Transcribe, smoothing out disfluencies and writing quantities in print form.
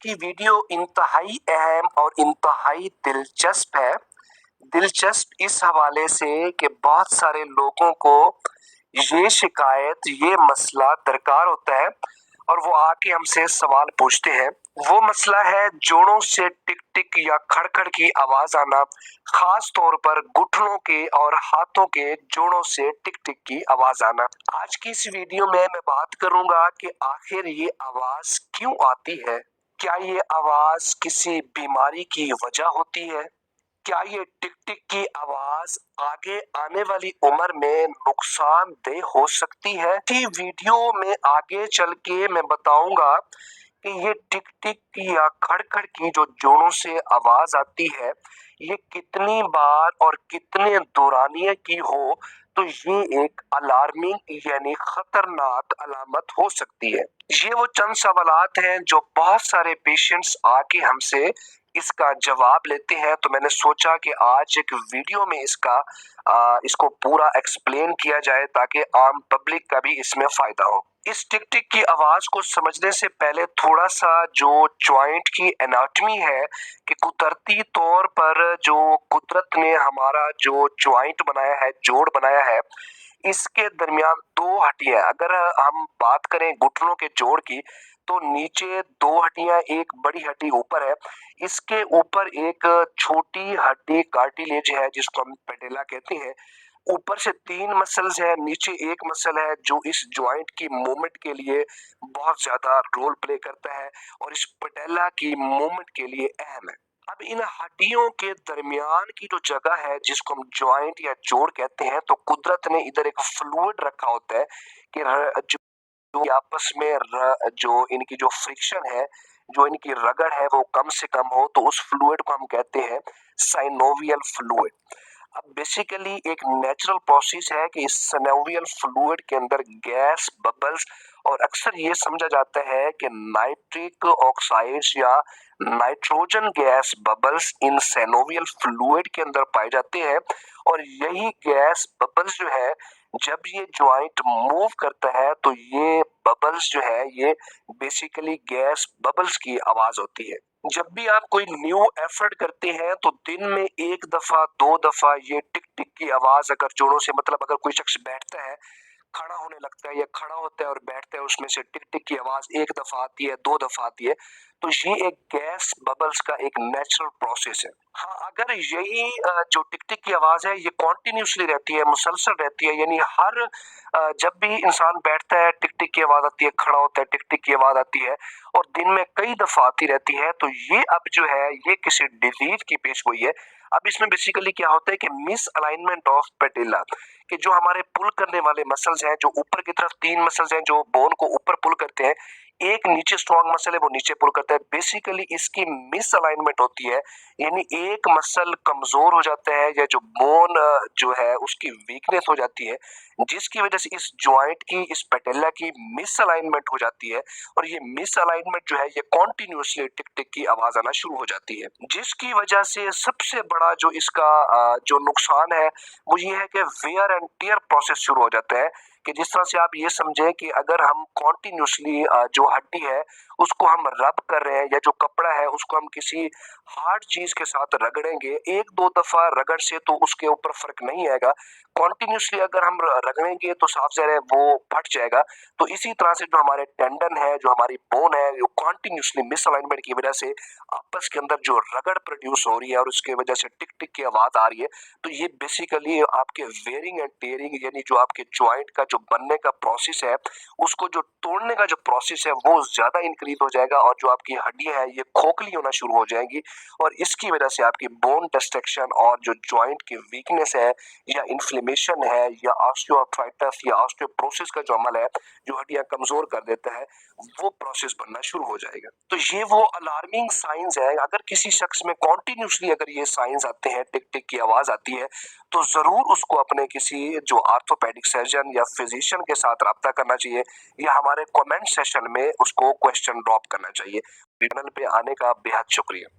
की वीडियो इंतहाई अहम और इंतहाई दिलचस्प है। दिलचस्प इस हवाले से कि बहुत सारे लोगों को ये शिकायत, ये मसला दरकार होता है और वो आके हमसे सवाल पूछते हैं। वो मसला है जोड़ों से टिक टिक या खड़खड़ की आवाज आना, खास तौर पर घुटनों के और हाथों के जोड़ों से टिक टिक की आवाज आना। आज की इस वीडियो में मैं बात करूंगा कि आखिर ये आवाज क्यों आती है। क्या ये आवाज किसी बीमारी की वजह होती है? क्या ये टिक टिक की आवाज आगे आने वाली उम्र में नुकसानदेह हो सकती है? इसी वीडियो में आगे चल के मैं बताऊंगा कि ये टिक टिक की या खड़खड़ की जो जोड़ों से आवाज आती है, ये कितनी बार और कितने दौरानिये की हो तो ये एक अलार्मिंग यानी खतरनाक अलामत हो सकती है। ये वो चंद सवालात हैं जो बहुत सारे पेशेंट्स आके हमसे इसका जवाब लेते हैं, तो मैंने सोचा कि आज एक वीडियो में इसको पूरा एक्सप्लेन किया जाए ताकि आम पब्लिक का भी इसमें फायदा हो। इस टिक टिक की आवाज को समझने से पहले थोड़ा सा जो जॉइंट की एनाटॉमी है कि कुदरती तौर पर जो कुदरत ने हमारा जो जॉइंट बनाया है, जोड़ बनाया है, इसके दरमियान दो हड्डियां, अगर हम बात करें घुटनों के जोड़ की, तो नीचे दो हड्डियां, एक बड़ी हड्डी ऊपर है, इसके ऊपर एक छोटी हड्डी कार्टिलेज है जिसको हम पेडिला कहते हैं। ऊपर से तीन मसल्स है, नीचे एक मसल है जो इस जॉइंट की मूवमेंट के लिए बहुत ज्यादा रोल प्ले करता है और इस पेडिला की मूवमेंट के लिए अहम है। अब इन हड्डियों के दरमियान की जो जगह है जिसको हम जॉइंट या जोड़ कहते हैं, तो कुदरत ने इधर एक फ्लूइड रखा होता है कि जो आपस में जो इनकी जो फ्रिक्शन है, जो इनकी रगड़ है वो कम से कम हो, तो उस फ्लूइड को हम कहते हैं साइनोवियल फ्लूइड। अब बेसिकली एक नेचुरल प्रोसेस है कि इस सनोवियल फ्लूइड के अंदर गैस बबल्स, और अक्सर ये समझा जाता है कि नाइट्रिक ऑक्साइड्स या नाइट्रोजन गैस बबल्स इन सैनोवियल फ्लूइड के अंदर पाए जाते हैं, और यही गैस बबल्स जो है, जब ये ज्वाइंट मूव करता है तो ये बबल्स जो है, ये बेसिकली गैस बबल्स की आवाज होती है। जब भी आप कोई न्यू एफर्ट करते हैं तो दिन में एक दफा दो दफा ये टिक टिक की आवाज अगर जोड़ों से, मतलब अगर कोई शख्स बैठता है, खड़ा होने लगता है या खड़ा होता है और बैठता है, उसमें से टिक टिक की आवाज एक दफा आती है, दो दफा आती है, तो ये एक गैस बबल्स का एक नेचुरल प्रोसेस है। हाँ, अगर यही जो टिक टिक की आवाज है ये कॉन्टिन्यूसली रहती है, मुसलसल रहती है, यानी हर जब भी इंसान बैठता है टिक टिक की आवाज आती है, खड़ा होता है टिक टिक की आवाज आती है, और दिन में कई दफा आती रहती है, तो ये अब जो है ये किसी डिजीज की पेश गोई है। अब इसमें बेसिकली क्या होता है कि मिस अलाइनमेंट ऑफ पेडिला, कि जो हमारे पुल करने वाले मसल्स हैं, जो ऊपर की तरफ तीन मसल्स हैं जो बोन को ऊपर पुल करते हैं, एक नीचे स्ट्रॉन्ग मसल है वो नीचे पुल करता है, बेसिकली इसकी मिस अलाइनमेंट होती है, यानी एक मसल कमजोर हो जाता है या जो बोन जो है उसकी वीकनेस हो जाती है, जिसकी वजह से इस जॉइंट की, इस पेटेला की मिस अलाइनमेंट हो जाती है, और ये मिस अलाइनमेंट जो है ये कॉन्टिन्यूसली टिक टिक की आवाज आना शुरू हो जाती है, जिसकी वजह से सबसे बड़ा जो इसका जो नुकसान है वो ये है कि वेयर एंड टियर प्रोसेस शुरू हो जाता है। कि जिस तरह से आप ये समझे कि अगर हम कॉन्टिन्यूसली जो हड्डी है उसको हम रब कर रहे हैं, या जो कपड़ा है उसको हम किसी हार्ड चीज के साथ रगड़ेंगे, एक दो दफा रगड़ से तो उसके ऊपर फर्क नहीं आएगा, कॉन्टिन्यूसली अगर हम रगड़ेंगे तो साफ ज़ाहिर है वो फट जाएगा। तो इसी तरह से जो हमारे टेंडन है, जो हमारी बोन है, वो कॉन्टिन्यूसली मिसअलाइनमेंट की वजह से आपस के अंदर जो रगड़ प्रोड्यूस हो रही है और उसके वजह से टिक टिक की आवाज आ रही है, तो ये बेसिकली आपके वेयरिंग एंड टेयरिंग, यानी जो आपके जॉइंट का जो बनने का प्रोसेस है, उसको जो तोड़ने का जो प्रोसेस है वो ज्यादा इंक्रीज हो जाएगा, और जो आपकी हड्डियां है ये खोखली होना शुरू हो जाएंगी, और इसकी वजह से आपकी बोन डिस्ट्रक्शन और जो जॉइंट की वीकनेस है या इन्फ्लेमेशन है या ऑस्टियोआर्थराइटिस या ऑस्टियोपोरोसिस का जो अमल है, जो हड्डियां कमजोर कर देता है, वो प्रोसेस बनना शुरू हो जाएगा। तो ये वो अलार्मिंग साइंस है। अगर किसी शख्स में कॉन्टिन्यूसली अगर ये साइंस आते हैं, टिक टिक की आवाज आती है, तो जरूर उसको अपने किसी जो आर्थोपेडिक सर्जन या फिजिशियन के साथ रब्ता करना चाहिए, या हमारे कमेंट सेशन में उसको क्वेश्चन ड्रॉप करना चाहिए। पैनल पे आने का बेहद शुक्रिया।